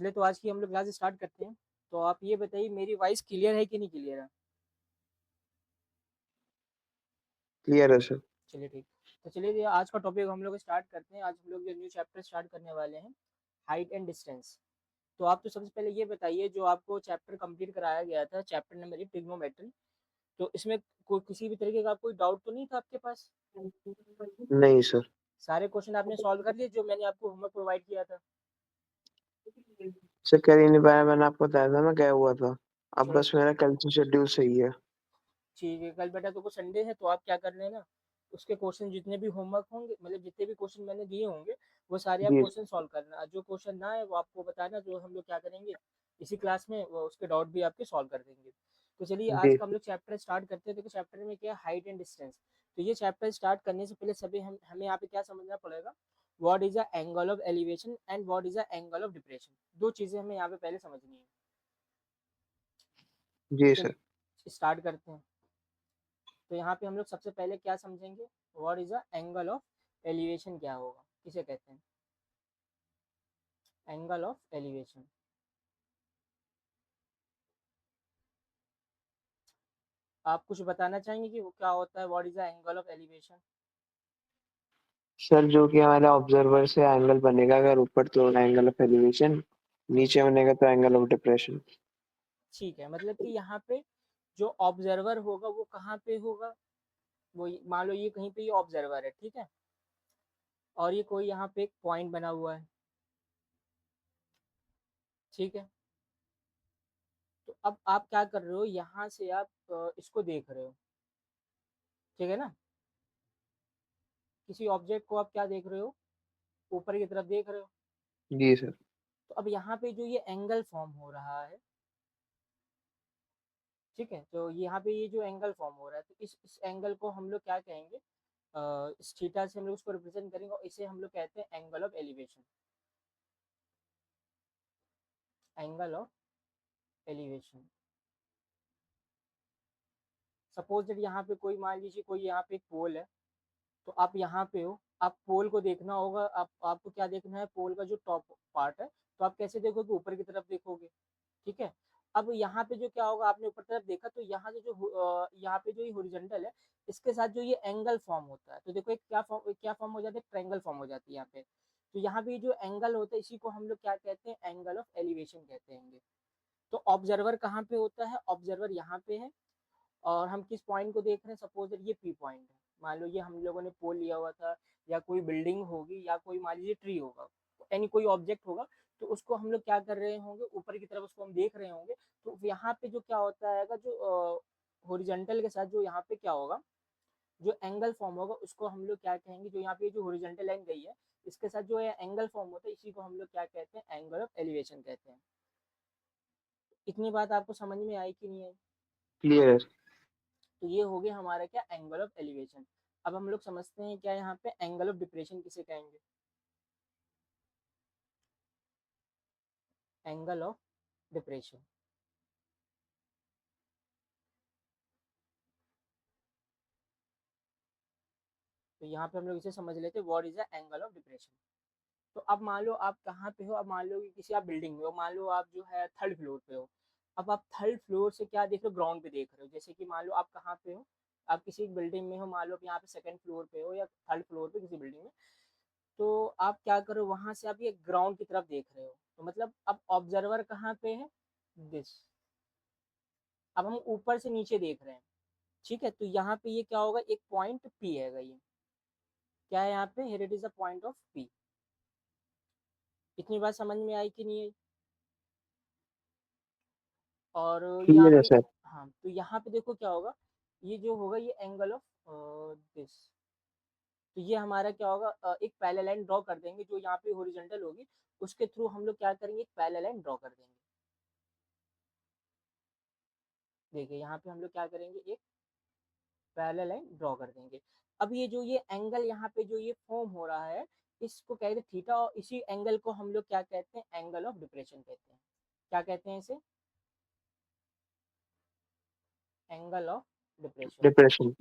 चलिए तो आज की हम लोग क्लास स्टार्ट करते हैं। तो आप ये बताइए मेरी वॉइस क्लियर है कि नहीं क्लियर है? क्लियर है सर। चलिए ठीक। तो चलिए ये आज का टॉपिक हम लोग स्टार्ट करते हैं। आज हम लोग जो न्यू चैप्टर स्टार्ट करने वाले हैं, हाइट एंड डिस्टेंस। तो आप तो सबसे पहले ये बताइए, जो आपको चैप्टर कंप्लीट कराया गया था, चैप्टर नंबर 8 ट्रिग्नोमेट्री, तो इसमें कोई किसी भी तरीके का कोई डाउट तो नहीं था आपके पास? नहीं सर। सारे क्वेश्चन आपने सॉल्व कर लिए जो मैंने आपको होमवर्क प्रोवाइड किया था? सर कर ही नहीं पाया, मैंने आपको बताया था मैं गया हुआ था। अब चलो बस मेरा कल से शेड्यूल सही है। ठीक है, कल बेटा तो संडे है, तो आप क्या कर लेना, उसके क्वेश्चन जितने भी होमवर्क होंगे, मतलब जितने भी क्वेश्चन मैंने दिए होंगे, वो सारे आप जी क्वेश्चन सॉल्व करना। जो क्वेश्चन ना है वो आपको बताना, जो हम लोग क्या करेंगे इसी क्लास में वो उसके डाउट भी आपके सॉल्व कर देंगे। तो चलिए आज जी का हम लोग चैप्टर स्टार्ट करते हैं। देखो चैप्टर में क्या है, हाइट एंड डिस्टेंस। तो ये चैप्टर स्टार्ट करने से पहले सभी हमें यहाँ पे क्या समझना पड़ेगा, what is the angle of elevation and what is the angle of depression. दो चीजें हमें यहाँ पे पहले समझनी है। तो जी सर। चलिए स्टार्ट करते हैं। तो यहाँ पे हम लोग सबसे पहले क्या समझेंगे, what is the angle of elevation, क्या होगा, किसे कहते हैं एंगल ऑफ एलिवेशन। आप कुछ बताना चाहेंगे कि वो क्या होता है, what is the angle of elevation? Sir जो कि हमारा ऑब्जर्वर से एंगल बनेगा, अगर ऊपर तो एंगल ऑफ एलिवेशन, नीचे बनेगा तो एंगल ऑफ डिप्रेशन। ठीक है, मतलब कि यहाँ पे जो ऑब्जर्वर होगा वो कहाँ पे होगा, वो मान लो ये कहीं पे ये ऑब्जर्वर है, ठीक है, और ये कोई यहाँ पे एक पॉइंट बना हुआ है, ठीक है। तो अब आप क्या कर रहे हो, यहाँ से आप इसको देख रहे हो, ठीक है ना। किसी ऑब्जेक्ट को आप क्या देख रहे हो, ऊपर की तरफ देख रहे हो। जी सर। तो अब यहाँ पे जो ये एंगल फॉर्म हो रहा है, ठीक है, तो यहाँ पे ये जो एंगल फॉर्म हो रहा है, तो इस एंगल को हम लोग क्या कहेंगे, इस थीटा से हम लोग उसको रिप्रेजेंट करेंगे और इसे हम लोग कहते हैं angle of elevation. Angle of elevation. Suppose that यहाँ पे कोई, मान लीजिए कोई यहाँ पे एक पोल है, तो आप यहाँ पे हो, आप पोल को देखना होगा, आपको क्या देखना है, पोल का जो टॉप पार्ट है, तो आप कैसे देखोगे, ऊपर की तरफ देखोगे, ठीक है। अब यहाँ पे जो क्या होगा, आपने ऊपर तरफ देखा, तो यहाँ से जो यहाँ पे जो ये हॉरिजॉन्टल है, इसके साथ जो ये एंगल फॉर्म होता है, तो देखो एक क्या फॉर्म हो जाता है, ट्रायंगल फॉर्म हो जाती है यहाँ पे। तो यहाँ पे जो एंगल होता है, इसी को हम लोग क्या कहते हैं, एंगल ऑफ एलिवेशन कहते हैं। तो ऑब्जर्वर कहाँ पे होता है, ऑब्जर्वर यहाँ पे है, और हम किस पॉइंट को देख रहे हैं, सपोज ये पी पॉइंट है, मान लो ये हम लोगों ने पोल लिया हुआ था, या कोई बिल्डिंग होगी, या कोई मान लीजिए ट्री होगा, यानी कोई ऑब्जेक्ट होगा, तो उसको हम लोग क्या कर रहे होंगे, ऊपर की तरफ उसको हम देख रहे होंगे। तो यहाँ पे जो क्या होता है, जो हॉरिजॉन्टल के साथ जो यहाँ पे क्या होगा, जो एंगल फॉर्म होगा, उसको हम लोग क्या कहेंगे, जो यहाँ पे जो हॉरिजॉन्टल लाइन गई है, इसके साथ जो एंगल फॉर्म होता है, इसी को हम लोग क्या कहते हैं, एंगल ऑफ एलिवेशन कहते हैं। इतनी बात आपको समझ में आई कि नहीं आई? क्लियर है। तो ये हो गया हमारा क्या, एंगल ऑफ एलिवेशन। अब हम लोग समझते हैं क्या यहाँ पे एंगल ऑफ डिप्रेशन किसे कहेंगे। Angle of depression. तो यहाँ पे हम लोग इसे समझ लेते हैं, what is the angle of depression. तो अब मान लो आप कहाँ पे हो, अब मान लो कि किसी आप बिल्डिंग में हो, मान लो आप जो है थर्ड फ्लोर पे हो। अब आप थर्ड फ्लोर से क्या देख रहे हो, ग्राउंड पे देख रहे हो। जैसे कि मान लो आप कहाँ पे हो, आप किसी बिल्डिंग में हो, मान लो आप यहाँ पे सेकंड फ्लोर पे हो या थर्ड फ्लोर पे किसी बिल्डिंग में। तो आप क्या करो, वहां से आप ये ग्राउंड की तरफ देख रहे हो, तो मतलब अब ऑब्जर्वर कहाँ पे है, दिस। अब हम ऊपर से नीचे देख रहे हैं, ठीक है। तो यहाँ पे ये क्या होगा, एक पॉइंट पी है, ये क्या है, यहाँ पे here it is a point of P. इतनी बात समझ में आई कि नहीं आई? और यहाँ क्लियर है पे, सर। हाँ, तो यहाँ पे देखो क्या होगा, ये जो होगा ये एंगल ऑफ दिस। तो ये हमारा क्या होगा, एक पैरेलल लाइन ड्रॉ कर देंगे, जो यहाँ पे हॉरिजॉन्टल होगी, उसके थ्रू हम लोग क्या करेंगे, एक पैरेलल लाइन ड्रॉ कर देंगे। देखिए यहाँ पे हम लोग क्या करेंगे, एक पैरेलल लाइन ड्रॉ कर देंगे। अब ये जो ये एंगल यहाँ पे जो ये फॉर्म हो रहा है, इसको कहते हैं थीटा, और इसी एंगल को हम लोग क्या कहते हैं, एंगल ऑफ डिप्रेशन कहते हैं। क्या कहते हैं इसे, एंगल ऑफ डिप्रेशन। डिप्रेशन।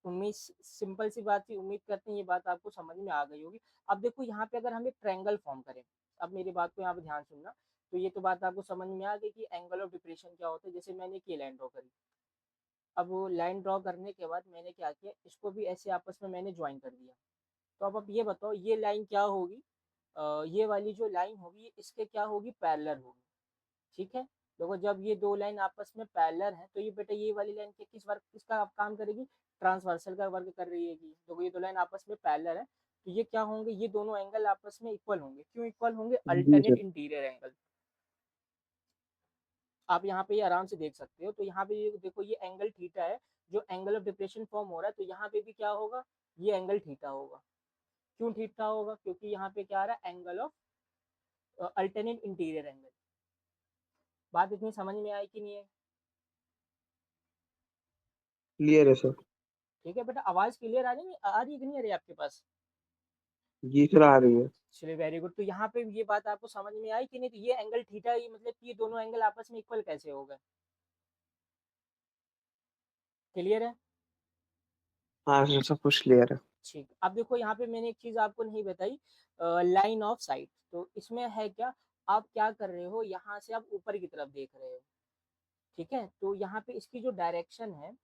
उम्मीद, सिंपल सी बात थी, उम्मीद करते हैं ये बात आपको समझ में आ गई होगी। अब देखो यहाँ पे अगर हम एक ट्रायंगल फॉर्म करें, अब मेरी बात को यहाँ पे ध्यान सुनना, तो ये तो बात आपको समझ में आ गई कि एंगल ऑफ डिप्रेशन क्या होता है। जैसे मैंने ये लाइन ड्रॉ करी, अब वो लाइन ड्रॉ करने के बाद मैंने क्या किया, इसको भी ऐसे आपस में मैंने ज्वाइन कर दिया। तो अब आप ये बताओ ये लाइन क्या होगी, ये वाली जो लाइन होगी इसके क्या होगी, पैरेलल होगी। ठीक है, देखो जब ये दो लाइन आपस में पैरेलल है तो ये बेटा ये वाली लाइन के किस वर्क, किसका आप काम करेगी, ट्रांसवर्सल का वर्क कर रही है। देखो ये दो लाइन आपस में पैरेलल है तो ये क्या होंगे, ये दोनों एंगल आपस में इक्वल होंगे। क्यों इक्वल होंगे, जी अल्टरनेट सर। Interior angle. आप यहाँ पे ये आराम से देख सकते हो। तो यहाँ पे ये देखो ये एंगल थीटा है, जो एंगल ऑफ डिप्रेशन फॉर्म हो रहा है, तो यहाँ पे भी क्या होगा, ये एंगल थीटा होगा। क्यों थीटा होगा, क्योंकि यहाँ पे क्या आ रहा है, angle of alternate interior angle. बात इतनी समझ में आई कि नहीं है? क्लियर है सर। ठीक है बेटा, आवाज क्लियर आ रही है कि नहीं आ रही है आपके पास? जी सर आ रही है। चलिए वेरी गुड। तो यहाँ पे ये बात आपको समझ में आई कि नहीं, तो ये एंगल थीटा, ये मतलब कि ये दोनों एंगल आपस में इक्वल कैसे हो गए? क्लियर है? हाँ सर सब कुछ क्लियर है। ठीक, अब देखो यहाँ पे मैंने एक चीज आपको नहीं बताई, लाइन ऑफ साइट। तो इसमें है क्या, आप क्या कर रहे हो, यहाँ से आप ऊपर की तरफ देख रहे हो। ठीक है, तो यहाँ पे इसकी जो डायरेक्शन है,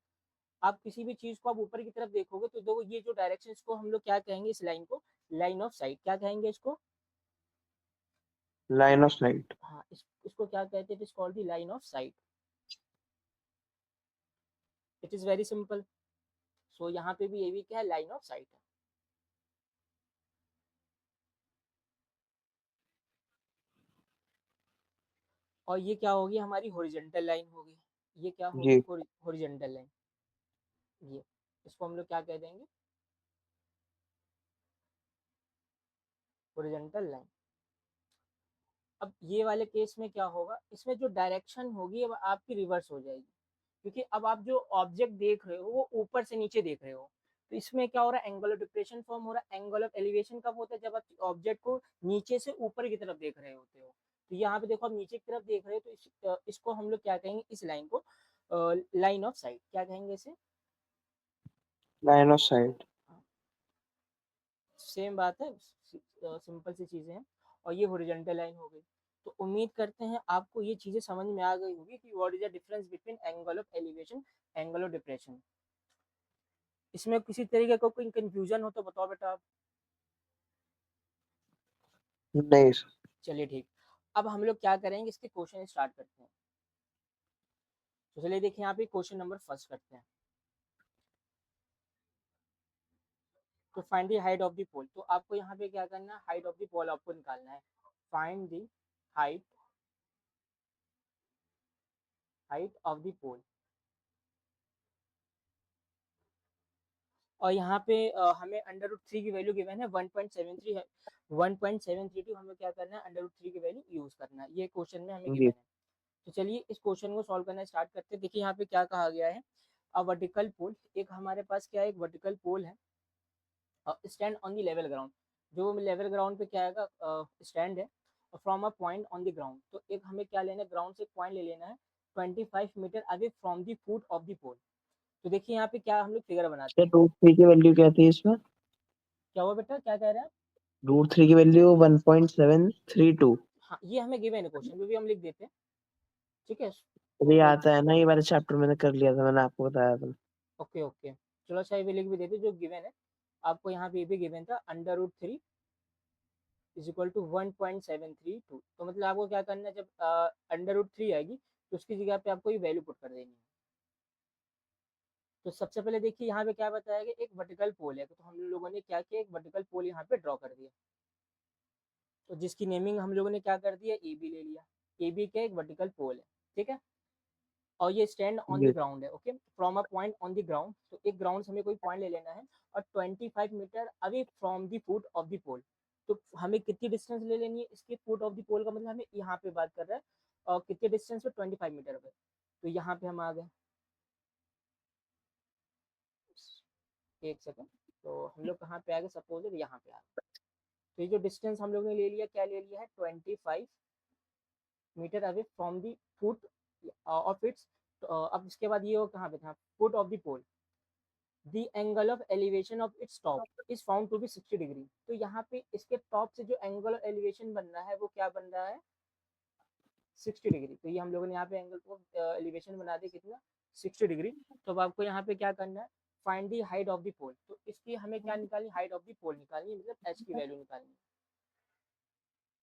आप किसी भी चीज को आप ऊपर की तरफ देखोगे तो देखो ये जो डायरेक्शन, इसको हम लोग क्या कहेंगे, इस लाइन को लाइन ऑफ साइट क्या कहेंगे इसको? Line of sight. हाँ, इसको क्या कहते हैं, it is called the line of sight. It is very simple. So यहाँ पे भी ये भी क्या है, लाइन ऑफ साइट है। और ये क्या होगी, हमारी हॉरिजॉन्टल लाइन होगी। ये क्या होगी, जी। Horizontal line. ये, इसको हम लोग क्या कह देंगे, हॉरिजॉन्टल लाइन। अब ये वाले केस में क्या होगा, इसमें जो डायरेक्शन होगी अब आपकी रिवर्स हो जाएगी, क्योंकि अब आप जो ऑब्जेक्ट देख रहे हो वो ऊपर से नीचे देख रहे हो। तो इसमें क्या हो रहा है, एंगल ऑफ डिप्रेशन फॉर्म हो रहा है। एंगल ऑफ एलिवेशन कब होता है, जब आप ऑब्जेक्ट को नीचे से ऊपर की तरफ देख रहे होते हो। तो यहाँ पे देखो आप नीचे की तरफ देख रहे हो, तो इसको हम लोग क्या कहेंगे, इस लाइन को लाइन ऑफ साइट क्या कहेंगे इसे? Line of site. सेम बात है, सिंपल सी चीजें हैं। और ये हॉरिजॉन्टल लाइन हो गई। तो उम्मीद करते हैं आपको ये चीजें समझ में आ गई होगी कि what is the difference between angle of elevation, angle of depression. इसमें किसी तरीके का कोई कंफ्यूजन हो तो बताओ बेटा आप। नहीं सर। चलिए ठीक, अब हम लोग क्या करेंगे, इसके क्वेश्चन स्टार्ट करते हैं। तो चलिए देखिए यहाँ पे क्वेश्चन नंबर फर्स्ट करते हैं। तो find the height of the pole. तो आपको यहाँ पे क्या करना है, हाइट ऑफ द पोल आपको निकालना है। Find the height, height of the pole. और यहाँ पे हमें अंडर रूट थ्री की वैल्यू गिवन है 1.73 है, 1.732 हमें क्या करना है, अंडर रूट थ्री की वैल्यू यूज करना है, ये क्वेश्चन में हमें गिवन जी। है। तो चलिए इस क्वेश्चन को सॉल्व करना स्टार्ट करते हैं। देखिए यहाँ पे क्या कहा गया है, अ वर्टिकल पोल, एक हमारे पास क्या है, एक वर्टिकल पोल है, stand on the level ground. जो लेवल ग्राउंड पे क्या आएगा, स्टैंड है, from a point on the ground. तो एक हमें क्या लेना है, ग्राउंड से एक पॉइंट ले लेना है 25 metre away from the foot of the pole. तो देखिए यहाँ पे क्या हम लोग फिगर बनाते सर हैं। रूट थ्री की वैल्यू क्या थी इसमें? क्या हुआ बेटा, क्या कह रहे हैं आप? रूट थ्री की वैल्यू 1.732। हाँ, ये हमें गिवन है क्वेश्चन में भी, हम लिख देते हैं। ठीक है, अभी आता है ना, ये वाले चैप्टर मैंने कर लिया था, मैंने आपको बताया था। ओके ओके, चलो अच्छा ये भी लिख भी देते जो गिवन है। आपको यहाँ पे ये भी गिवन था, under root three is equal to 1.732। तो मतलब आपको क्या करना है, जब अंडर रूट थ्री आएगी तो उसकी जगह पे आपको ये वैल्यू पुट कर देनी है। तो सबसे पहले देखिए यहाँ पे क्या बताया गया, एक वर्टिकल पोल है, तो हम लोगों ने क्या किया, एक वर्टिकल पोल यहाँ पे ड्रॉ कर दिया। तो जिसकी नेमिंग हम लोगों ने क्या कर दिया, ए बी ले लिया। ए बी का एक वर्टिकल पोल है, ठीक है। और ये स्टैंड ऑन द जी। ग्राउंड है, okay, from a point on the ground. तो एक ग्राउंड से हमें कोई पॉइंट ले लेना है, और 25 metre away from the foot of the pole. तो हमें कितनी डिस्टेंस ले लेनी है इसके फुट ऑफ द पोल का, मतलब हमें यहाँ पे बात कर रहा है, और कितने डिस्टेंस पे, 25 मीटर पे। तो यहाँ पे हम आ गए, एक सेकंड। तो हम लोग कहाँ पे आ गए, सपोज यहाँ पे आ गए। तो ये जो डिस्टेंस हम लोग ने ले लिया, क्या ले लिया है, 25 metre away from the foot of its. अब इसके बाद ये कहाँ पे था, foot of the pole. The angle of elevation of its top is found to be 60 degree. तो यहाँ पे इसके टॉप से जो एंगल ऑफ एलिवेशन बन रहा है वो क्या बन रहा है, 60 डिग्री। तो ये हम लोगों ने यहाँ पे एंगल को एलिवेशन बना दिया कितना, 60 डिग्री। तो अब आपको यहाँ पे क्या करना है, find the height of the pole. तो इसकी हमें क्या निकालनी, हाइट ऑफ द पोल निकालनी है, मतलब एच की वैल्यू निकालनी है।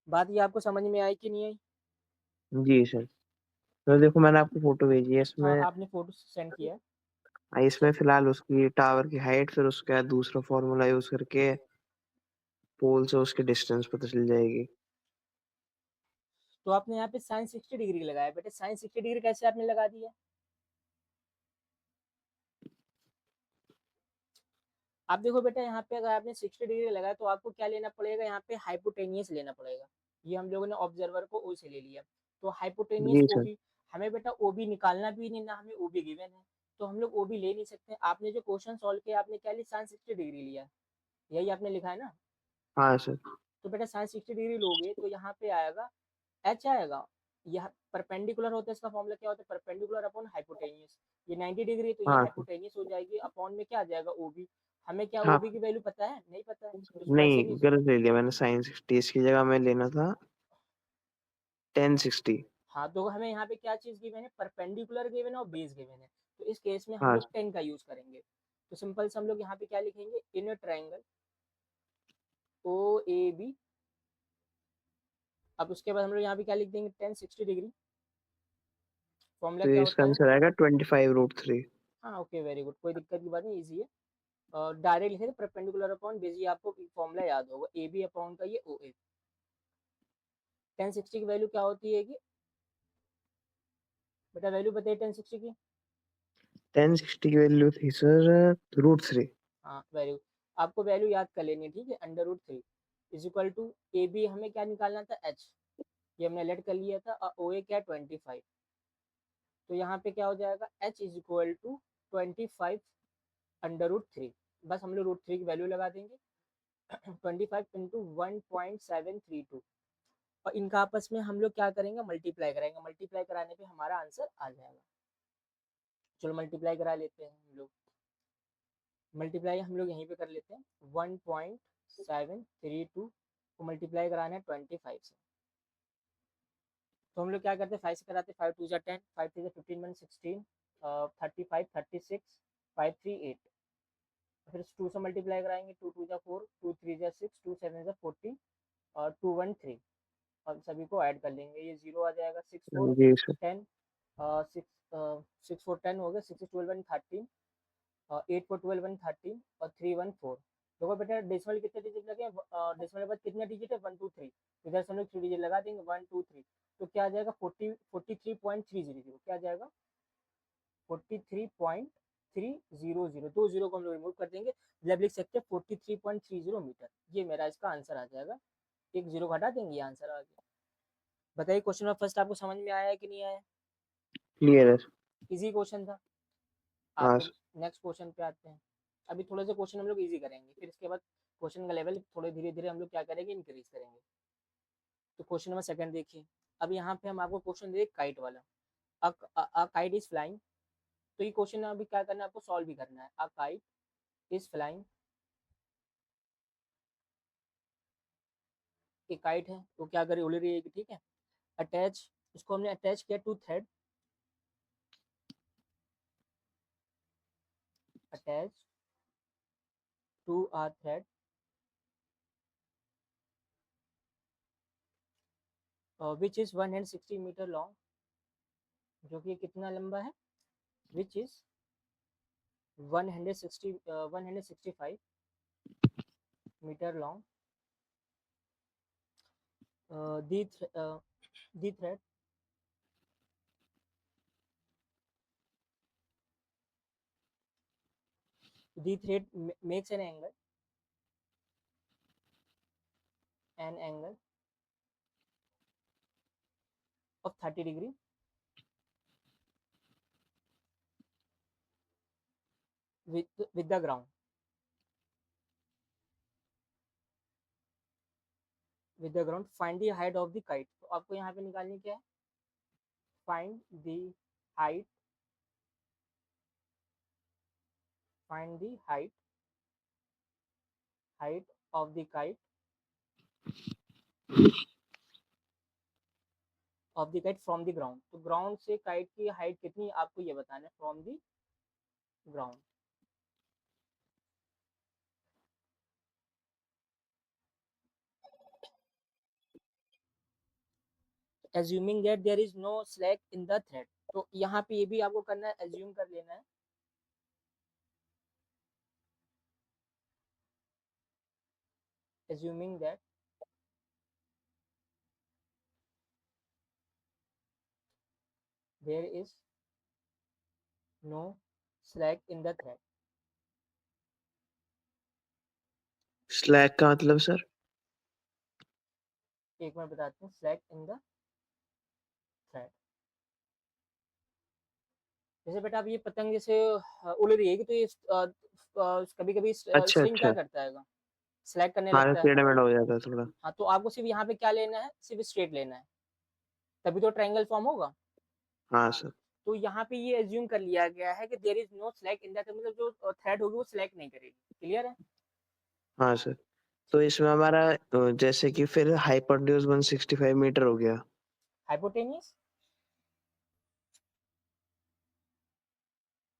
बात ये आपको समझ में आई कि नहीं आई? जी सर। तो देखो मैंने आपको फोटो भेजी है हाँ इसमें। आपने फोटो सेंड किया है। इसमें फिलहाल उसकी टावर की हाइट, फिर उसके बाद दूसरा फॉर्मूला यूज करके पोल से उसकी डिस्टेंस पता चल जाएगी। तो आपने यहाँ पे साइन 60 डिग्री लगाया बेटे, साइन 60 डिग्री कैसे आपने लगा दिया? आप देखो बेटा यहाँ पे अगर आपने 60 डिग्री लगाया तो आपको क्या लेना पड़ेगा, यहाँ पे हाइपोटेनियस लेना पड़ेगा। ये हम लोगों ने ऑब्जर्वर को ओ से ले लिया। तो हाइपोटेनियस जी ओ सर। बी, हमें बेटा ओ बी निकालना भी नहीं ना, हमें ओ बी गिवन है, तो हम लोग ओ बी ले नहीं सकते। आपने जो क्वेश्चन सॉल्व किया आपने क्या लिया, साइन 60 डिग्री लिया, यही आपने लिखा है ना। हाँ सर। तो बेटा साइन 60 डिग्री लोगे तो यहाँ पे आएगा एच आएगा। यह परपेंडिकुलर होता है, इसका फॉर्मूला क्या होता है, परपेंडिकुलर अपॉन हाइपोटेनियस। ये 90 डिग्री है तो ये हाँ सर। हाइपोटेनियस हो जाएगी, अपॉन में क्या आ जाएगा, ओबी। हमें क्या हाँ ओबी की वैल्यू पता है, नहीं पता है, तो वैसे नहीं, नहीं। गलत ले लिया मैंने, साइन 60 इसकी जगह में लेना था 1060। हाँ तो हमें यहाँ पे क्या चीज गिवन है, परपेंडिकुलर गिवन है और बेस गिवन है। तो इस केस में हम हाँ लोग 10 का यूज करेंगे। तो सिंपल से हम लोग यहाँ पे क्या लिखेंगे, in triangle O A B. अब उसके बाद हम लोग यहाँ पे क्या लिख देंगे, 1060 डिग्री। फॉर्मूला तो क्या इसका होता है, आंसर आएगा 25√3। हाँ ओके वेरी गुड, कोई दिक्कत की बात नहीं, ईजी है। डायरेक्ट लिखे थे परपेंडिकुलर अपॉन बेस, ये आपको फॉर्मूला याद होगा, ए बी अपॉन का ये ओ ए। 1060 की वैल्यू क्या होती है कि बेटा, वैल्यू बताइए 1060 की। 1060 की वैल्यू थी सर √3। हाँ वैल्यू आपको वैल्यू याद कर लेनी है, ठीक है, under root 3 is equal to A B, हमें क्या निकालना था, एच, ये हमने लेट कर लिया था, और ओ ए क्या 25। तो यहाँ पे क्या हो जाएगा, H is equal to 25 under root 3। बस हम लोग √3 की वैल्यू लगा देंगे। 25 × 1.732, और इनका आपस में हम लोग क्या करेंगे, मल्टीप्लाई करेंगे, मल्टीप्लाई कराने पे हमारा आंसर आ जाएगा। चलो मल्टीप्लाई करा लेते हैं हम लोग, मल्टीप्लाई हम लोग यहीं पे कर लेते हैं। 1.732 को मल्टीप्लाई कराना है 25 से। तो हम लोग क्या करते हैं, 5 से कराते हैं, 5 2 जा 10, 5 3 जा 15 1 16, 35 36 5 3 8। फिर 2 से मल्टीप्लाई कराएंगे, 2 2 जा 4, 2 3 जा 6, 2 7 जा 40, और 2 1 3, और सभी को ऐड कर लेंगे, ये जीरो आ जाएगा, 6 4 जी सर। 10, 6 4 10 हो गया, 6 12 1 13, 8 4 12 1 13, और 3 1 4। देखो बेटा डेसिमल कितने डिजिट लगे, डेसिमल के बाद कितने डिजिट है, 1 2 3, इधर से हम लोग 3 डिजिट लगा देंगे, 1 2 3। तो क्या आ जाएगा, 43.300, क्या आ जाएगा, 43.300, 2 जीरो को हम लोग रिमूव कर देंगे, जब लिख सकते हैं 43.30 मीटर, ये मेरा इसका आंसर आ जाएगा। एक जीरो घटा देंगे, ये आंसर आ गया। बताइए क्वेश्चन नंबर फर्स्ट आपको समझ में आया है कि नहीं आया? क्लियर है। इजी क्वेश्चन था। हाँ आप सर। नेक्स्ट क्वेश्चन पे आते हैं। अभी थोड़े से क्वेश्चन हम लोग इजी करेंगे, फिर इसके बाद क्वेश्चन का लेवल थोड़े धीरे धीरे हम लोग क्या करेंगे, इंक्रीज करेंगे। तो क्वेश्चन नंबर सेकंड देखिए। अब यहाँ पे हम आपको क्वेश्चन दे काइट वाला, अ काइट इज फ्लाइंग। तो ये क्वेश्चन अभी क्या करना है, आपको सॉल्व भी करना है। अ काइट इज फ्लाइंग, एक काइट है वो क्या करे, उड़ रही है, ठीक है। अटैच, इसको हमने अटैच किया to thread, attach to a thread which is 160 meter long, जो कि कितना लंबा है, which is 165 meter long. The thread makes an angle of 30 degree with the ground, find the height of the kite। तो आपको यहाँ पे निकालनी क्या है, find the height find the height of the kite from the ground. तो ground से kite की हाइट कितनी आपको ये बताना है, from the ground. Assuming that there is no slack in the thread. तो यहाँ पे ये भी आपको करना है, एज्यूम कर लेना है assuming that there is no slack in the thread। Slack का मतलब सर? एक मिनट बताते हैं, slack in the thread। जैसे बेटा अब ये पतंग जैसे उड़ रही है कि तो ये कभी कभी अच्छा स्ट्रिंग क्या अच्छा। करता है, स्लैक करने हाँ, लगता है। टेढ़ा-मेढ़ा हो जाता है थोड़ा। हाँ, तो आपको सिर्फ यहाँ पे क्या लेना है, सिर्फ स्ट्रेट लेना है, तभी तो ट्रायंगल फॉर्म होगा। हाँ सर। तो यहाँ पे ये एज्यूम कर लिया गया है कि there is no slack in that, मतलब जो थ्रेड होगी वो स्लैक नहीं करेगी। क्लियर है? हाँ सर। तो इसमें हमारा जैसे कि फिर हाइपोटेन्यूज 165 मीटर हो गया। हाइपोटेनियस,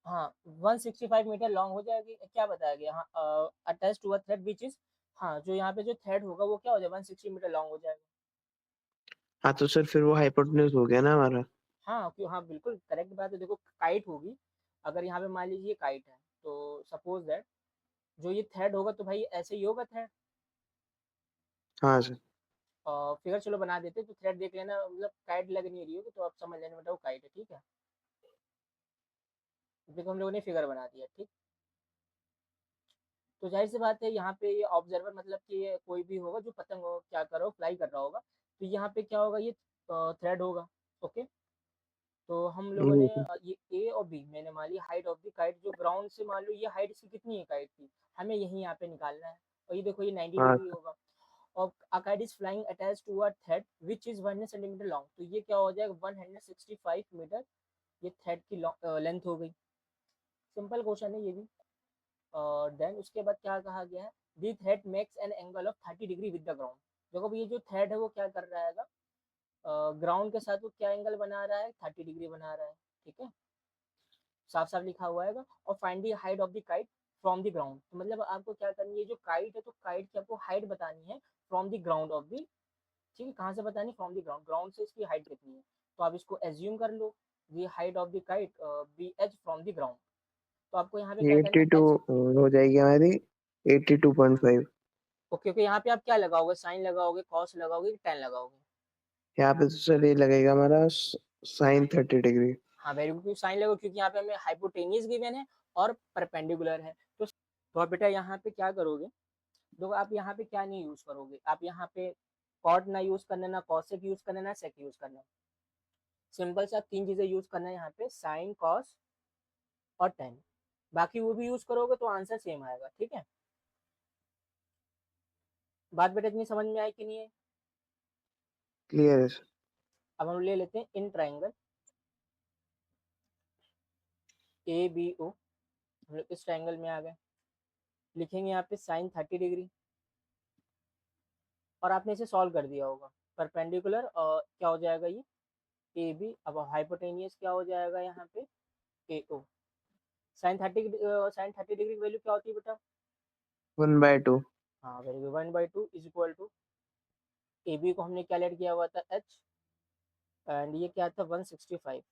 हाँ 165 मीटर लॉन्ग हो जाएगी। क्या बताया गया, हाँ attach to a thread which is, हाँ जो यहाँ पे जो थ्रेड होगा वो क्या हो जाएगा, 160 मीटर लॉन्ग हो जाएगा। हाँ, तो सर फिर वो हाइपोटेन्यूज हो गया ना हमारा। हाँ क्यों, हाँ बिल्कुल करेक्ट बात है। देखो काइट होगी, अगर यहाँ पे मान लीजिए काइट है, तो सपोज दैट जो ये थ्रेड होगा तो भाई ऐसे ही होगा थ्रेड। हाँ सर। फिगर चलो बना देते, तो थ्रेड देख लेना, मतलब काइट लग नहीं रही होगी तो आप समझ लेना बेटा वो काइट है। ठीक है, देखो हम लोगों ने फिगर बना दिया। ठीक, तो जाहिर सी बात है यहाँ पे ये ऑब्जर्वर मतलब कि ये कोई भी होगा जो पतंग हो क्या कर रहा हो, फ्लाई कर रहा होगा, तो यहाँ पे क्या होगा, ये थ्रेड होगा। ओके, तो हम लोगों ने जी। ये ए और बी मैंने मान ली हाइट ऑफ द काइट, जो ग्राउंड से मान लो ये हाइट इसकी कितनी है काइट की, हमें यही यहाँ पे निकालना है। और ये देखो ये 90 हाँ डिग्री होगा, और a kite is flying attached to a thread which is 100 centimetre long, तो ये क्या हो जाएगा 165 मीटर, ये थ्रेड की लेंथ हो गई। सिंपल क्वेश्चन है ये भी। देन उसके बाद क्या कहा गया है, the thread makes an angle of 30 degree with the ground. देखो ये जो थ्रेड है वो क्या कर रहा है, ग्राउंड के साथ वो क्या एंगल बना रहा है, 30 डिग्री बना रहा है। ठीक है, साफ साफ लिखा हुआ है। और find the height of the kite from the ground, तो मतलब आपको क्या करनी है, जो काइट है तो काइट की आपको हाइट बतानी है from the ground of the, ठीक है, कहाँ से बतानी, फ्रॉम द ग्राउंड, ग्राउंड से इसकी हाइट कितनी है। तो आप इसको एज्यूम कर लो, the height of the kite be H from the ground. तो आपको यहाँ पे क्या करना है 82 एच। हो जाएगी हमारी, 82.5। ओके ओके, यहाँ पे आप क्या लगाओगे, साइन लगाओगे, कॉस लगाओगे, टेन लगाओगे। यहाँ पे तो सर ये लगेगा हमारा साइन 30 डिग्री। हाँ वेरी गुड, साइन लगाओ क्योंकि यहाँ पे हमें हाइपोटेनियस गिवन है और परपेंडिकुलर है। तो आप बेटा यहाँ पे क्या करोगे, देखो आप यहाँ पे क्या नहीं यूज करोगे, आप यहाँ पे कॉट ना यूज करना, ना कॉसेक यूज करना, ना सेक यूज करना। सिंपल से आप तीन चीजें यूज करना है यहाँ पे, साइन कॉस और टेन। बाकी वो भी यूज करोगे तो आंसर सेम आएगा। ठीक है, बात बेटा इतनी समझ में आई कि नहीं है? क्लियर है सर। अब हम ले लेते हैं in triangle A B O, हम लोग इस ट्राइंगल में आ गए, लिखेंगे यहाँ पे साइन 30 डिग्री, और आपने इसे सॉल्व कर दिया होगा। परपेंडिकुलर और क्या हो जाएगा ये ए बी, अब हाइपोटेनियस क्या हो जाएगा यहाँ पे A O. Sine thirty degree की वैल्यू क्या होती है बेटा? 1/2। हाँ very good, 1/2 is equal to, A B को हमने क्या लेट किया हुआ था एच, एंड ये क्या था 165,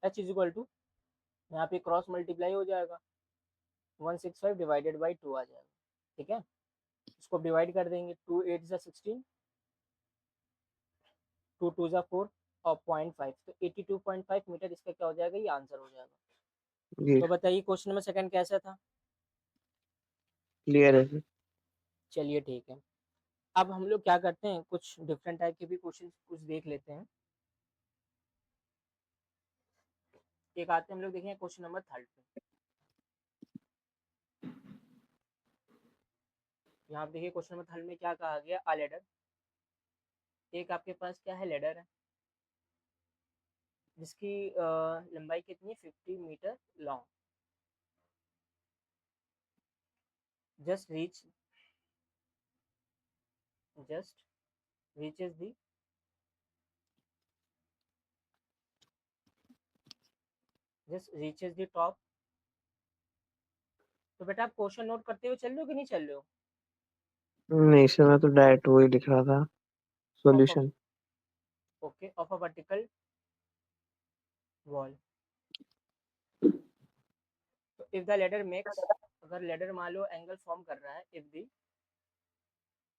एच इज इक्वल टू, यहाँ पे क्रॉस मल्टीप्लाई हो जाएगा, 165 डिवाइडेड बाई 2 आ जाएगा। ठीक है, इसको डिवाइड कर देंगे, 2 8 जा 16, 2 2 जा 4 और 0.5, तो 82.5 मीटर इसका क्या हो जाएगा, ये आंसर हो जाएगा। जी। तो बताइए क्वेश्चन नंबर सेकंड कैसा था? क्लियर है सर। चलिए ठीक है, अब हम लोग क्या करते हैं, कुछ डिफरेंट टाइप के भी क्वेश्चन कुछ देख लेते हैं। एक आते हैं हम लोग देखेंगे क्वेश्चन नंबर थर्ड पे। यहाँ पे देखिए क्वेश्चन नंबर थर्ड में क्या कहा गया, आ लेडर, एक आपके पास क्या है लेडर है, जिसकी लंबाई कितनी है 50 meter long, just reaches the top। तो बेटा आप क्वेश्चन नोट करते हुए चल रहे हो कि नहीं चल रहे हो? नहीं सर, मैं तो डायरेक्ट वही लिख रहा था, of solution. Okay, of a vertical wall. तो इफ द लेडर मेक्स, अगर लेडर मान लो एंगल फॉर्म कर रहा है, if the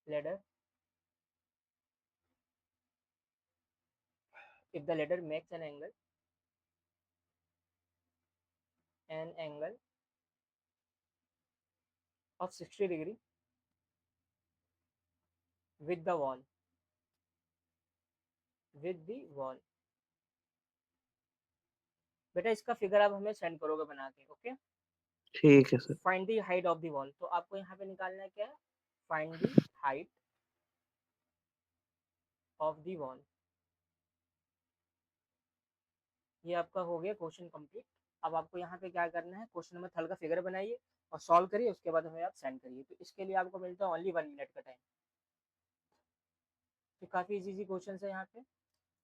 ladder makes an angle of 60 degree with the wall, बेटा इसका फिगर आप हमें सेंड करोगे बना के, ओके। ठीक है sir. Find the height of the wall, तो आपको यहाँ पे निकालना है क्या है, find the height of the wall. ये आपका हो गया क्वेश्चन कंप्लीट। अब आपको यहाँ पे क्या करना है, क्वेश्चन नंबर थर्ड का फिगर बनाइए और सॉल्व करिए, उसके बाद हमें आप सेंड करिए। तो इसके लिए आपको मिलता है ओनली 1 मिनट का टाइम। तो काफ़ी इजी क्वेश्चन है यहाँ पे।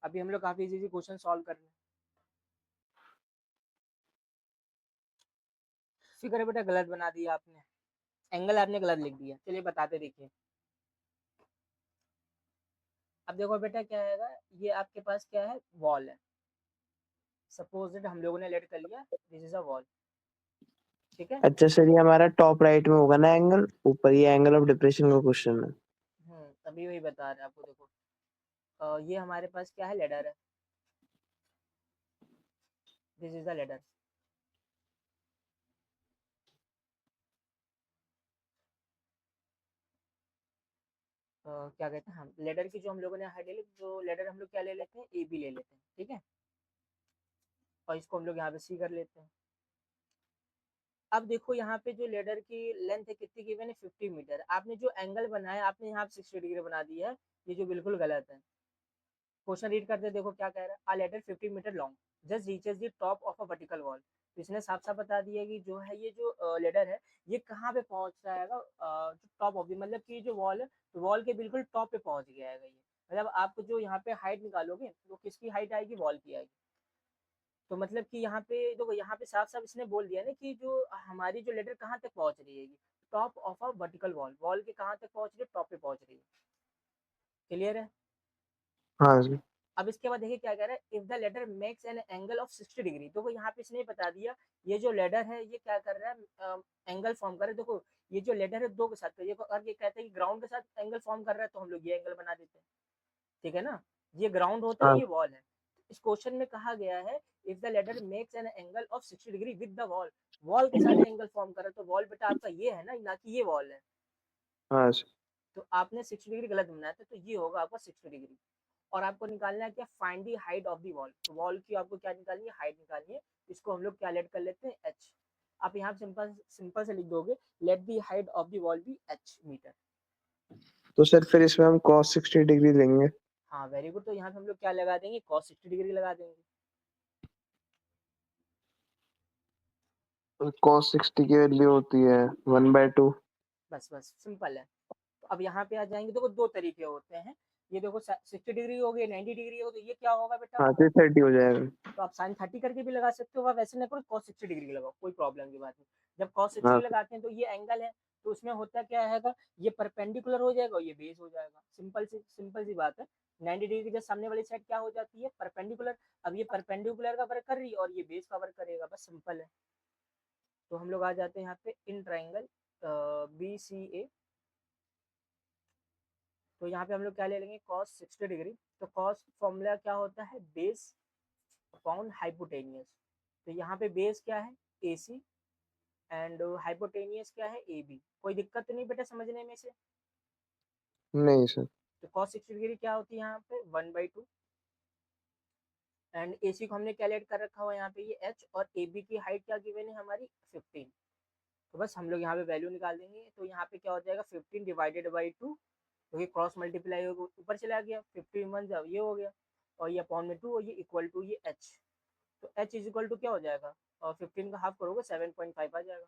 अभी हम लोग काफ़ी इजी क्वेश्चन सॉल्व कर रहे हैं। फिगर बेटा गलत बना दिया आपने, एंगल आपने गलत लिख दिया। चलिए बताते, देखिए। अब देखो बेटा क्या आएगा, ये आपके पास क्या है, वॉल है। सपोज दैट हम लोगों ने लेट कर लिया दिस इज अ वॉल, ठीक है। अच्छा सर, ये हमारा टॉप राइट में होगा ना एंगल, ऊपर ये एंगल ऑफ डिप्रेशन का क्वेश्चन है। अभी वही बता रहे हैं आपको। देखो ये हमारे पास क्या है, लेडर है, दिस इज द लेडर। क्या कहते हैं, हम लेडर की जो हम लोगों ने हाइट ले ली, जो लेडर हम लोग क्या ले लेते हैं, ए बी ले लेते हैं, ठीक है। और इसको हम लोग यहाँ पे सी कर लेते हैं। अब देखो यहाँ पे जो लेडर की लेंथ है कितनी गिवन है, 50 मीटर। आपने जो एंगल बनाया आपने यहाँ पे 60 डिग्री बना दिया है, ये जो बिल्कुल गलत है। क्वेश्चन रीड करते देखो क्या कह रहा है, a ladder 50 meter long just reaches the top of a vertical wall. तो इसने साफ साफ बता दिया कि जो है ये जो लेडर है ये कहाँ पे पहुंच जाएगा, जो टॉप ऑफ द, मतलब कि जो वॉल है, तो वॉल के बिल्कुल टॉप पे पहुंच गया है ये। मतलब आप जो यहाँ पे हाइट निकालोगे तो किसकी हाइट आएगी, वॉल की आएगी। तो मतलब कि यहाँ पे देखो, यहाँ पे साफ साफ इसने बोल दिया ना कि जो हमारी जो लेडर कहाँ तक पहुंच रही है, top of a vertical wall, wall के कहाँ तक पहुंच रही है, टॉप पे पहुंच रही है। क्लियर है? हाँ जी। अब इसके बाद देखिए क्या कह रहा है, if the ladder makes an angle of 60 degree. देखो यहाँ पे इसने बता दिया ये जो लेडर है ये क्या कर रहा है, एंगल फॉर्म कर रहा है। देखो ये जो लेडर है दो के साथ, ये अगर ये कहता है कि ग्राउंड के साथ एंगल फॉर्म कर रहा है तो हम लोग ये एंगल बना देते हैं, ठीक है ना। ये ग्राउंड होता है, हाँ। ये वॉल है। इस क्वेश्चन में कहा गया है if the ladder makes an angle of 60 degree with the wall, wall के साथ एंगल फॉर्म कर रहा है। तो वॉल बेटा आपका ये है ना कि ये वॉल है। हाँ सर। तो आपने 60 डिग्री गलत बनाया था, तो ये होगा आपका 60 डिग्री। और आपको निकालना है क्या, find the height of the wall. तो वॉल की आपको क्या निकालनी है, हाइट निकालनी है। इसको हम लोग क्या लेट कर लेते हैं, एच। आप यहाँ सिंपल सिंपल से लिख दोगे, let the height of the wall be H metre. तो सर फिर इसमें हम cos 60 डिग्री लेंगे। हाँ वेरी गुड। तो यहाँ पे हम लोग क्या लगा देंगे, cos 60 डिग्री लगा देंगे। cos 60 की वैल्यू होती है 1/2। बस बस सिंपल है। तो अब यहाँ पे आ जाएंगे, देखो दो तरीके होते हैं। ये देखो 60 डिग्री हो गई, 90 डिग्री हो, तो ये क्या होगा बेटा, हाँ तो 30 हो जाएगा। तो आप साइन 30 करके भी लगा सकते हो, आप वैसे ना करो cos 60 डिग्री लगाओ, कोई प्रॉब्लम की बात नहीं। जब cos 60 हाँ लगाते हैं तो ये एंगल है, तो उसमें होता क्या है, ये परपेंडिकुलर हो जाएगा और ये बेस हो जाएगा। सिंपल सी बात है। 90 डिग्री के सामने वाली साइड क्या हो जाती है, परपेंडिकुलर। अब ये परपेंडिकुलर का वर्क कर रही है और ये बेस का वर्क करेगा, बस सिंपल है। तो हम लोग आ जाते हैं यहाँ पे इन ट्राइंगल बी सी ए। तो यहाँ पे हम लोग क्या ले लेंगे, cos 60 डिग्री। तो cos फॉर्मूला क्या होता है, बेस अपॉन हाइपोटेनियस। तो यहाँ पे बेस क्या है, ए सी, एंड हाइपोटेनियस क्या है, ए बी। कोई दिक्कत तो नहीं बेटा समझने में से? नहीं सर। तो cos 60 डिग्री क्या होती है यहाँ पे, 1/2। एंड ए सी को हमने कैलकुलेट कर रखा हुआ यहाँ पे ये एच, और ए बी की हाइट क्या गिवन है हमारी, 15। तो बस हम लोग यहाँ पे वैल्यू निकाल देंगे। तो यहाँ पे क्या हो जाएगा, 15 डिवाइडेड बाई 2, क्योंकि क्रॉस मल्टीप्लाई ऊपर चला गया, 15 1 जब ये हो गया, और ये अपॉन में 2, और ये इक्वल टू ये एच। तो एच इज इक्वल टू क्या हो जाएगा, और 15 का हाफ करोगे 7.5 आ जाएगा।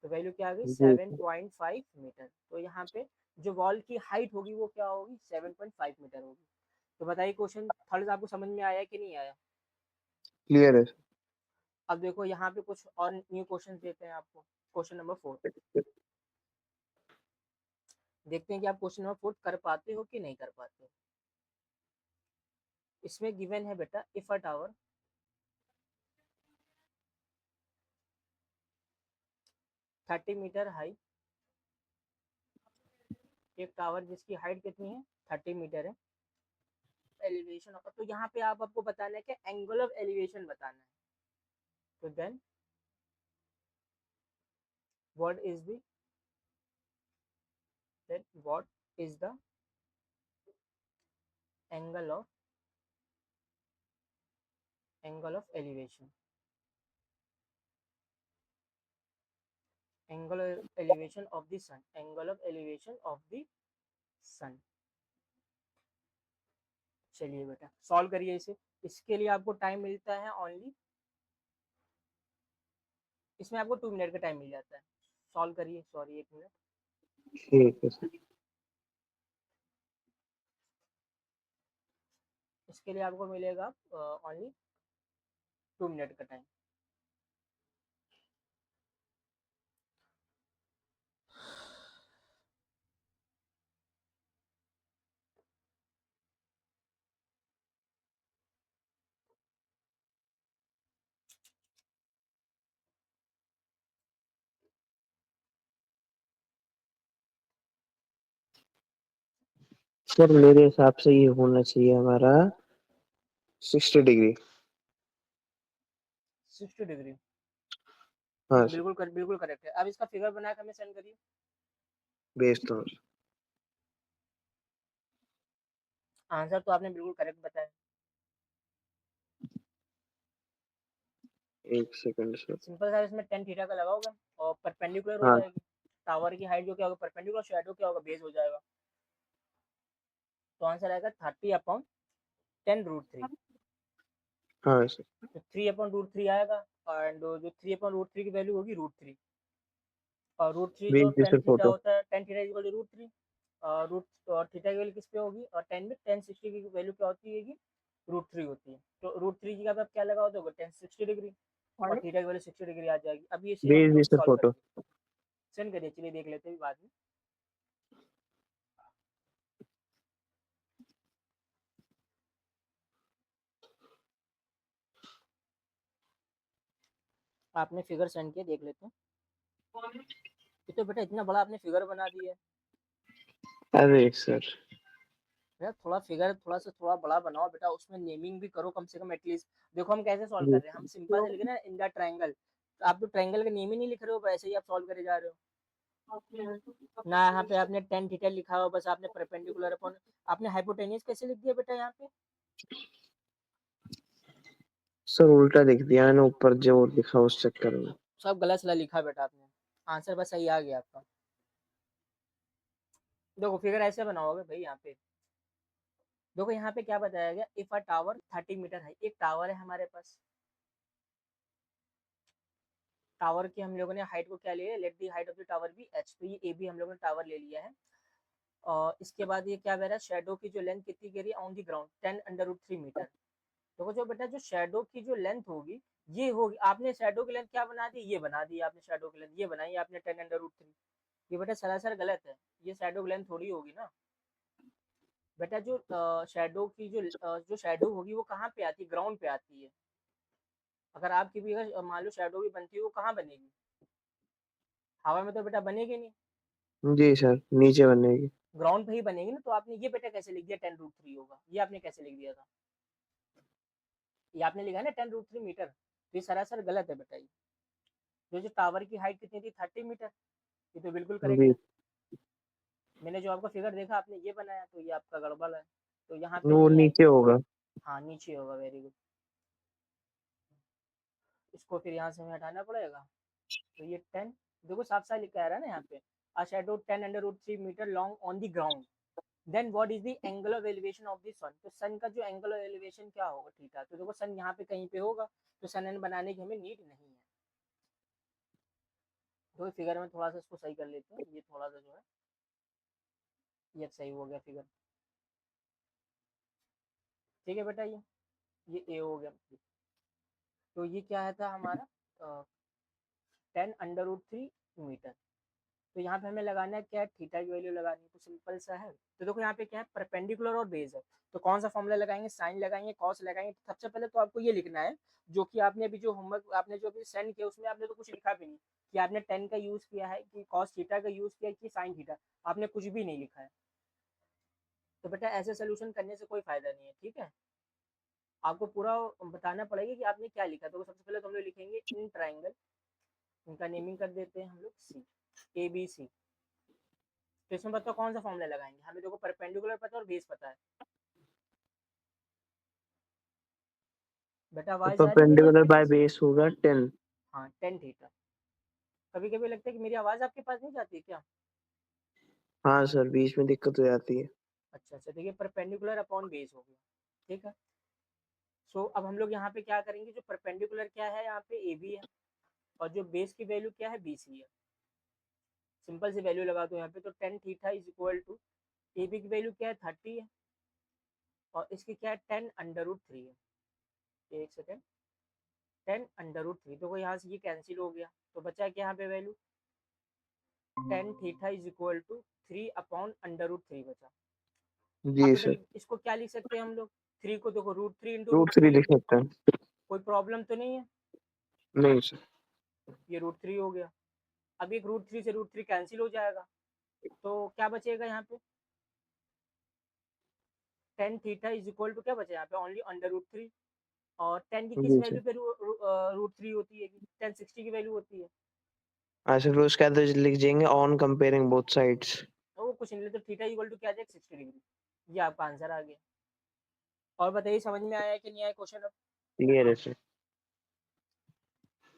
तो वैल्यू क्या आ गई जी 7.5 मीटर। तो यहाँ पे जो वॉल की हाइट होगी वो क्या होगी 7.5 मीटर होगी। तो बताइए क्वेश्चन थर्ड आपको समझ में आया कि नहीं आया। क्लियर है अब देखो यहाँ पे कुछ और न्यू क्वेश्चन देते हैं आपको। क्वेश्चन नंबर 4 देखते हैं कि आप क्वेश्चन नंबर 4 कर पाते हो कि नहीं कर पाते हो। इसमें गिवन है बेटा if a tower 30 metre high, एक टावर जिसकी हाइट कितनी है 30 मीटर है, एलिवेशन। तो यहाँ पे आपको बताना है कि एंगल ऑफ एलिवेशन बताना है। तो then what is the what is the angle of elevation, angle of elevation of the sun, angle of elevation of the sun. चलिए बेटा सॉल्व करिए इसे। इसके लिए आपको टाइम मिलता है ओनली, इसमें आपको 2 मिनट का टाइम मिल जाता है। सॉल्व करिए, सॉरी 1 मिनट। ठीक है सर। इसके लिए आपको मिलेगा ओनली 2 मिनट का टाइम। सर मेरे हिसाब से ये होना चाहिए हमारा 60 डिग्री। 60 डिग्री हाँ सर। बिल्कुल करेक्ट है। अब इसका फिगर बना के हमें सेंड करिए। भेजता हूँ। आंसर तो आपने बिल्कुल करेक्ट बताया। एक सेकंड सर। सिंपल सा इसमें टेन थीटा का लगाओगे और परपेंडिकुलर हो हाँ जाएगी। टावर की हाइट जो क्या होगा परपेंडिकुलर, शैडो क्या होगा बेस हो जाएगा। तो आंसर आएगा 30/10√3। हाँ सर। तो 3/√3 आएगा। एंड जो 3/√3 की वैल्यू होगी √3, और √3 जो भेज दी टेन सर थीटा फोटो। होता है, tan theta equal to √3। Root और थीटा की वैल्यू किस पे होगी, और 10 में 1060 की वैल्यू क्या होती है √3 होती है। तो √3 की आप क्या लगा दोगे 1060 डिग्री, और थीटा की वैल्यू 60 डिग्री आ जाएगी। अब ये सेम हम भेज दी लोग सर सॉल्व फोटो। करेंगे। सेंड करिए, चलिए देख लेते हैं बाद में। आपने फिगर सेंड किया, देख लेते हैं। ये तो बेटा इतना बड़ा आपने फिगर बना दिया है। अरे सर। बेटा थोड़ा फिगर थोड़ा बड़ा बनाओ बेटा, उसमें नेमिंग भी करो कम से कम एटलीस्ट। देखो हम कैसे सॉल्व जी। कर रहे हैं, हम सिंपल से लिखे ना इन द ट्रायंगल। तो आप तो ट्रायंगल का नेम ही नहीं लिख रहे हो, ऐसे ही आप सॉल्व करे जा रहे हो ना। यहाँ पे आपने टेन थीटा लिखा हो, बस आपने परपेंडिकुलर अपॉन, आपने हाइपोटेन्यूज कैसे लिख दिया बेटा यहाँ पे। सर उल्टा लिख दिया मैंने ऊपर जो लिखा उस चक्कर में। सब गलत सला लिखा बेटा आपने। आंसर बस सही आ गया आपका। देखो फिगर ऐसे बनाओगे भाई। यहाँ पे देखो, यहाँ पे क्या बताया गया, इफ अ टावर 30 मीटर है, एक टावर है हमारे पास। टावर की हम लोगों ने हाइट को क्या लिया, let the height of the tower be h। तो ये ए बी हम लोगों ने टावर ले लिया है। और इसके बाद ये क्या कह रहा है, शेडो की जो लेंथ कितनी कह रही है ऑन द ग्राउंड 10√3 मीटर। देखो जो बेटा जो शेडो की जो लेंथ होगी ये होगी, आपने शेडो की लेंथ क्या बना दी, ये बना दी आपने शेडो की लेंथ, ये बनाई आपने 10√3। ये बेटा सरासर गलत है, ये शेडो की लेंथ थोड़ी होगी ना बेटा। जो शेडो की जो शेडो होगी वो कहाँ पे आती है, ग्राउंड पे आती है। अगर आपकी भी अगर मान लो शेडो भी बनती है, वो कहाँ बनेगी, हवा में तो बेटा बनेगी नहीं, जी सर नीचे बनेगी। ग्राउंड पे ही बनेगी ना। तो आपने ये बेटा कैसे लिख दिया 10√3 होगा, ये आपने कैसे लिख दिया था, ये आपने लिखा है ना 10√3 मीटर। तो ये सरासर गलत है बेटा। ये जो टावर की हाइट कितनी थी 30 मीटर, ये तो बिल्कुल करेक्ट जी। है। मैंने जो आपका फिगर देखा आपने ये बनाया, तो ये आपका गड़बड़ है। तो यहाँ पे वो नहीं नीचे आएगी। होगा। हाँ नीचे होगा, वेरी गुड। इसको फिर यहाँ से हमें हटाना पड़ेगा। तो ये 10, देखो साफ साफ लिखा रहा है ना यहाँ पे, a shadow 10√3 metre long on the ground, then what is the angle of elevation of the sun. तो सन का जो एंगल ऑफ एलिवेशन क्या होगा थीटा। तो देखो सन यहाँ पे कहीं पे होगा, तो सन एन बनाने की हमें नीड नहीं है। तो फिगर में थोड़ा सा इसको सही कर लेते हैं, ये थोड़ा सा जो है ये सही हो गया फिगर। ठीक है बेटा, ये ए हो गया। तो ये क्या है था हमारा 10√3 मीटर। तो यहाँ पे हमें लगाना है क्या है, थीटा की वैल्यू लगानी है, तो सिंपल सा है। तो देखो यहाँ पे क्या है, परपेंडिकुलर और बेस है, तो कौन सा फॉर्मूला लगाएंगे, साइन लगाएंगे, कॉस लगाएंगे। तो सबसे पहले तो आपको ये लिखना है, जो कि आपने अभी जो होमवर्क आपने जो अभी सेंड किया उसमें आपने तो कुछ लिखा भी नहीं कि आपने 10 का यूज किया है कि कॉस थीटा का यूज किया कि साइन थीटा, आपने कुछ भी नहीं लिखा है। तो बेटा ऐसे सोल्यूशन करने से कोई फायदा नहीं है, ठीक है। आपको पूरा बताना पड़ेगा कि आपने क्या लिखा। तो सबसे पहले तो हम लोग लिखेंगे इन ट्राइंगल, इनका नेमिंग कर देते हैं हम लोग सी, ए बी सी। तो इसमें बताओ कौन सा फॉर्मूला लगाएंगे, हमें देखो परपेंडिकुलर पता है और बेस पता है। बेटा आवाज आ रही है मेरी परपेंडिकुलर आपके बाय पास? बेस होगा 10। हाँ 10 थीटा। कभी कभी लगता है कि मेरी आवाज आपके पास नहीं जाती है क्या? हाँ सर, बीच में दिक्कत हो जाती है। अच्छा अच्छा, देखिए परपेंडिकुलर अपॉन बेस हो गया, ठीक है। सो अब हम लोग यहाँ पे क्या करेंगे, जो परपेंडिकुलर क्या है यहाँ पे ए बी है, और जो बेस की वैल्यू क्या है बी सी है। सिंपल सी वैल्यू लगा दो यहाँ पे, तो 10 theta is equal to A B की वैल्यू क्या है 30 है, और इसकी क्या है 10√3 है। एक सेकेंड, 10√3, तो यहाँ से ये कैंसिल हो गया, तो बचा क्या यहाँ पे value 10 theta is equal to 3/√3 बचा। अब जी बेटा सर। इसको क्या लिख सकते हैं हम लोग, 3 को देखो √3 into root root three three लिख लिख दो, सकते हैं। कोई प्रॉब्लम तो नहीं है। नहीं सर। ये √3 हो गया। अब एक √3 से √3 कैंसिल हो जाएगा, तो क्या बचेगा यहाँ पे 10 थीटा इज इक्वल टू क्या बचा यहाँ पे ओनली √3। और 10 की किस जी सर। वैल्यू पे √3 होती है, 1060 की वैल्यू होती है। अच्छा, फिर उसके बाद लिख देंगे ऑन कंपेयरिंग बोथ साइड्स। तो वो कुछ नहीं, तो थीटा इक्वल टू क्या आ जाएगा 60 डिग्री। ये आपका आंसर आ गया। और बताइए समझ में आया कि नहीं आया क्वेश्चन अब? क्लियर है सर।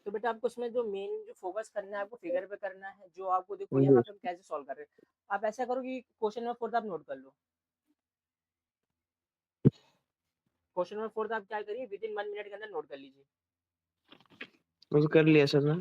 तो बेटा आपको उसमें जो मेन जो फोकस करना है आपको फिगर पे करना है, जो आपको देखो जी यहाँ पे सर। हम कैसे सॉल्व कर रहे हैं। आप ऐसा करो कि क्वेश्चन नंबर 4 आप नोट कर लो। क्वेश्चन नंबर 4 आप क्या करिए, विद इन 1 मिनट के अंदर नोट कर लीजिए। मुझे कर लिया सर मैं।